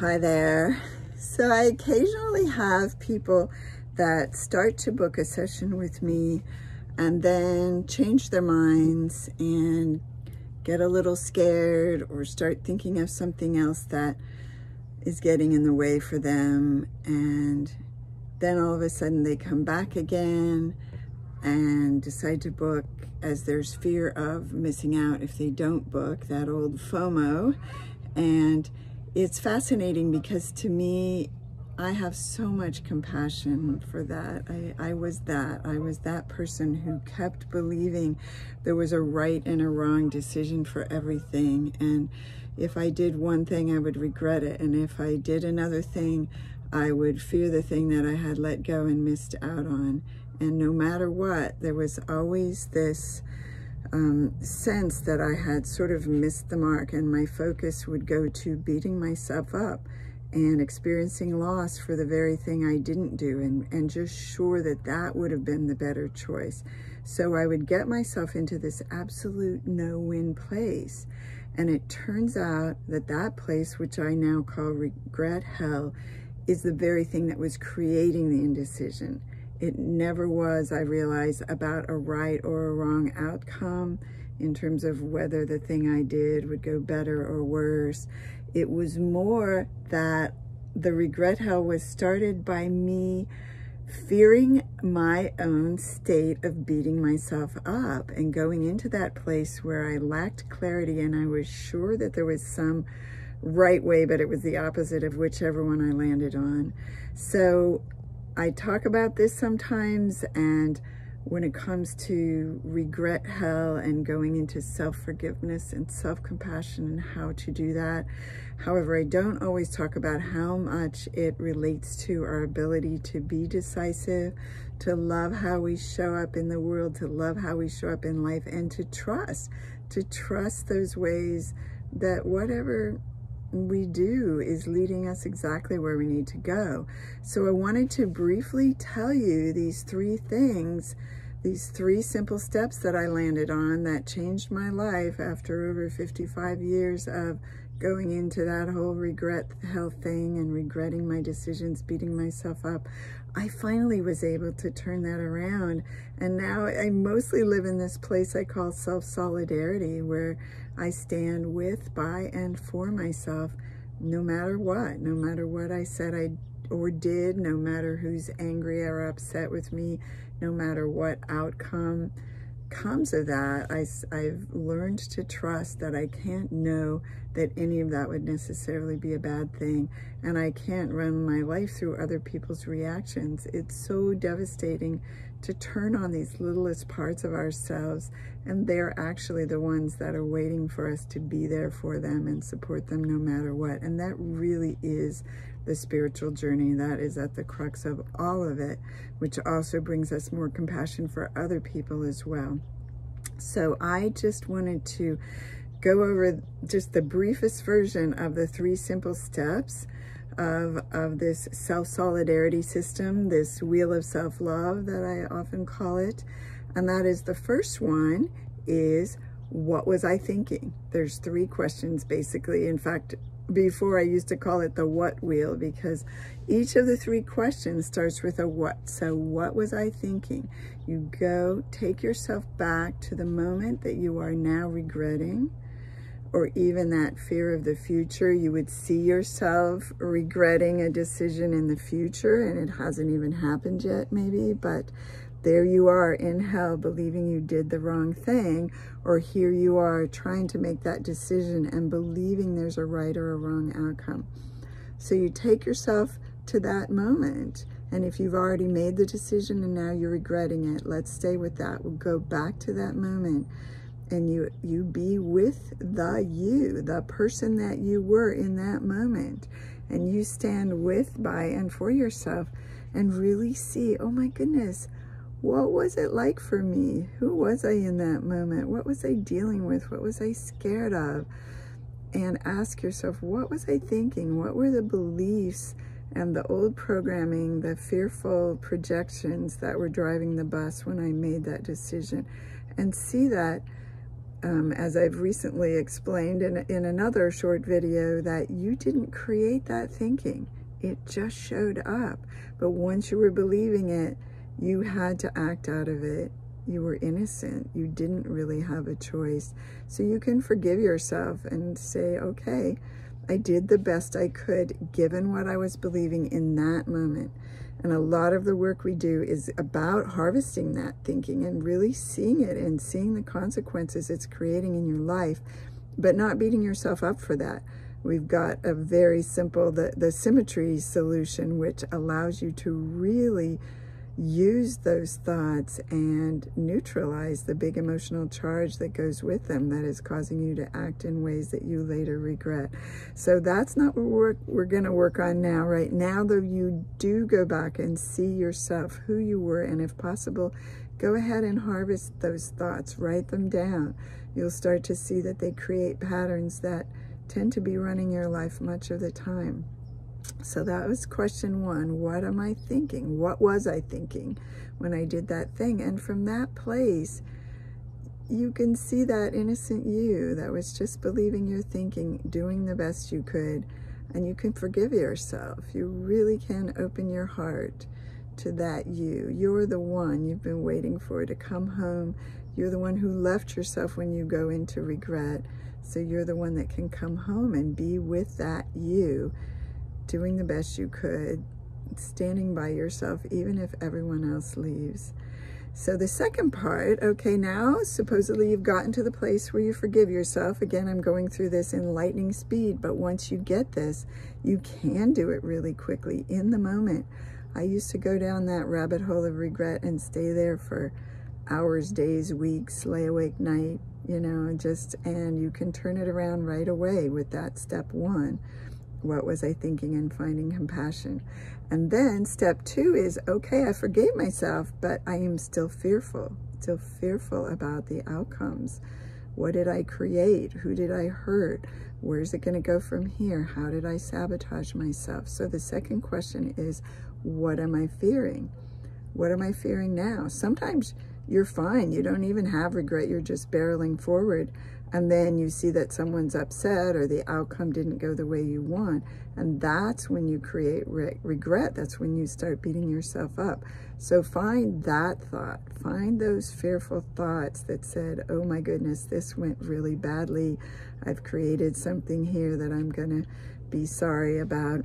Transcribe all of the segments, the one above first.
Hi there. So I occasionally have people that start to book a session with me and then change their minds and get a little scared or start thinking of something else that is getting in the way for them, and then all of a sudden they come back again and decide to book, as there's fear of missing out if they don't book, that old FOMO. And it's fascinating because to me, I have so much compassion for that. I was that person who kept believing there was a right and a wrong decision for everything. And if I did one thing, I would regret it. And if I did another thing, I would fear the thing that I had let go and missed out on. And no matter what, there was always this sense that I had sort of missed the mark, and my focus would go to beating myself up and experiencing loss for the very thing I didn't do, and just sure that that would have been the better choice. So I would get myself into this absolute no-win place. And it turns out that that place, which I now call regret hell, is the very thing that was creating the indecision. It never was, I realized, about a right or a wrong outcome in terms of whether the thing I did would go better or worse. It was more that the regret hell was started by me fearing my own state of beating myself up and going into that place where I lacked clarity, and I was sure that there was some right way, but it was the opposite of whichever one I landed on. So I talk about this sometimes, and when it comes to regret hell and going into self-forgiveness and self-compassion and how to do that. However, I don't always talk about how much it relates to our ability to be decisive, to love how we show up in the world, to love how we show up in life, and to trust those ways that whatever we do is leading us exactly where we need to go. So I wanted to briefly tell you these three things, these three simple steps that I landed on that changed my life after over 55 years of going into that whole regret hell thing and regretting my decisions, beating myself up. I finally was able to turn that around, and now I mostly live in this place I call self-solidarity, where I stand with, by, and for myself, no matter what I said or did, no matter who's angry or upset with me, no matter what outcome comes of that. I've learned to trust that I can't know that any of that would necessarily be a bad thing, and I can't run my life through other people's reactions. It's so devastating to turn on these littlest parts of ourselves, and they're actually the ones that are waiting for us to be there for them and support them no matter what. And that really is the spiritual journey. That is at the crux of all of it, which also brings us more compassion for other people as well. So I just wanted to go over just the briefest version of the three simple steps of this self-solidarity system, this wheel of self-love that I often call it. And that is, the first one is, what was I thinking? There's three questions basically. In fact, before I used to call it the what wheel, because each of the three questions starts with a what. So what was I thinking? You go take yourself back to the moment that you are now regretting, or even that fear of the future. You would see yourself regretting a decision in the future, and it hasn't even happened yet maybe, but there you are in hell believing you did the wrong thing, or here you are trying to make that decision and believing there's a right or a wrong outcome. So you take yourself to that moment, and if you've already made the decision and now you're regretting it, let's stay with that. We'll go back to that moment, and you be with the person that you were in that moment, and you stand with, by, and for yourself, and really see, oh my goodness, what was it like for me? Who was I in that moment? What was I dealing with? What was I scared of? And ask yourself, what was I thinking? What were the beliefs and the old programming, the fearful projections that were driving the bus when I made that decision? And see that as I've recently explained in another short video, that you didn't create that thinking. It just showed up. But once you were believing it, you had to act out of it. You were innocent. You didn't really have a choice. So you can forgive yourself and say, okay, I did the best I could given what I was believing in that moment. And a lot of the work we do is about harvesting that thinking and really seeing it and seeing the consequences it's creating in your life, but not beating yourself up for that. We've got a very simple, the Symmetry Solution, which allows you to really use those thoughts and neutralize the big emotional charge that goes with them that is causing you to act in ways that you later regret. So that's not what we're going to work on now. Right now, though, you do go back and see yourself, who you were, and if possible, go ahead and harvest those thoughts. Write them down. You'll start to see that they create patterns that tend to be running your life much of the time. So that was question one. What am I thinking? What was I thinking when I did that thing? And from that place, you can see that innocent you that was just believing your thinking, doing the best you could, and you can forgive yourself. You really can open your heart to that you. You're the one you've been waiting for to come home. You're the one who left yourself when you go into regret. So you're the one that can come home and be with that you, doing the best you could, standing by yourself, even if everyone else leaves. So the second part, okay, now supposedly you've gotten to the place where you forgive yourself. Again, I'm going through this in lightning speed, but once you get this, you can do it really quickly in the moment. I used to go down that rabbit hole of regret and stay there for hours, days, weeks, lay awake night, you know, and you can turn it around right away with that step one. What was I thinking, and finding compassion. And then step two is, okay, I forgave myself, but I am still fearful about the outcomes. What did I create? Who did I hurt? Where's it going to go from here? How did I sabotage myself? So the second question is, what am I fearing? What am I fearing now? Sometimes you're fine. You don't even have regret. You're just barreling forward. And then you see that someone's upset or the outcome didn't go the way you want. And that's when you create regret. That's when you start beating yourself up. So find that thought. Find those fearful thoughts that said, oh my goodness, this went really badly. I've created something here that I'm going to be sorry about.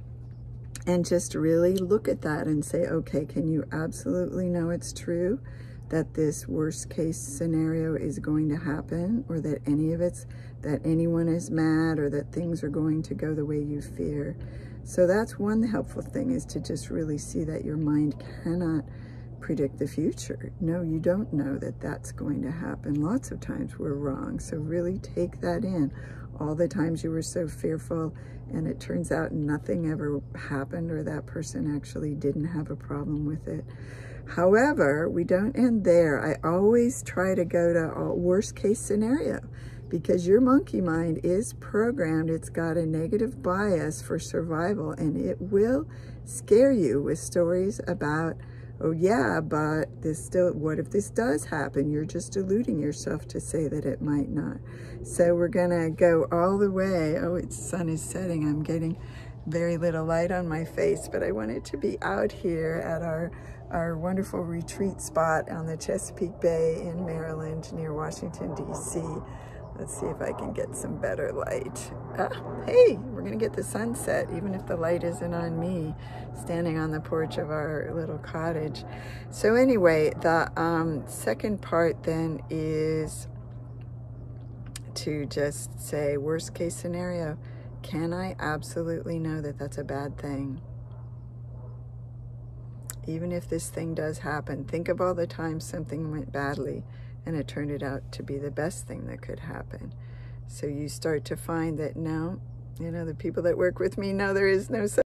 And just really look at that and say, okay, can you absolutely know it's true that this worst case scenario is going to happen, or that that anyone is mad, or that things are going to go the way you fear? So that's one helpful thing, is to just really see that your mind cannot predict the future. No, you don't know that that's going to happen. Lots of times we're wrong. So really take that in. All the times you were so fearful and it turns out nothing ever happened, or that person actually didn't have a problem with it. However, we don't end there. I always try to go to a worst case scenario, because your monkey mind is programmed. It's got a negative bias for survival, and it will scare you with stories about, oh yeah, but what if this does happen? You're just deluding yourself to say that it might not. So we're gonna go all the way. Oh, the sun is setting. I'm getting very little light on my face, but I wanted to be out here at our wonderful retreat spot on the Chesapeake Bay in Maryland near Washington, D.C. Let's see if I can get some better light. Hey, we're gonna get the sunset, even if the light isn't on me, standing on the porch of our little cottage. So anyway, the second part then is to just say, worst case scenario, can I absolutely know that that's a bad thing? Even if this thing does happen, think of all the times something went badly and it turned out to be the best thing that could happen. So you start to find that, no, you know, the people that work with me know there is no such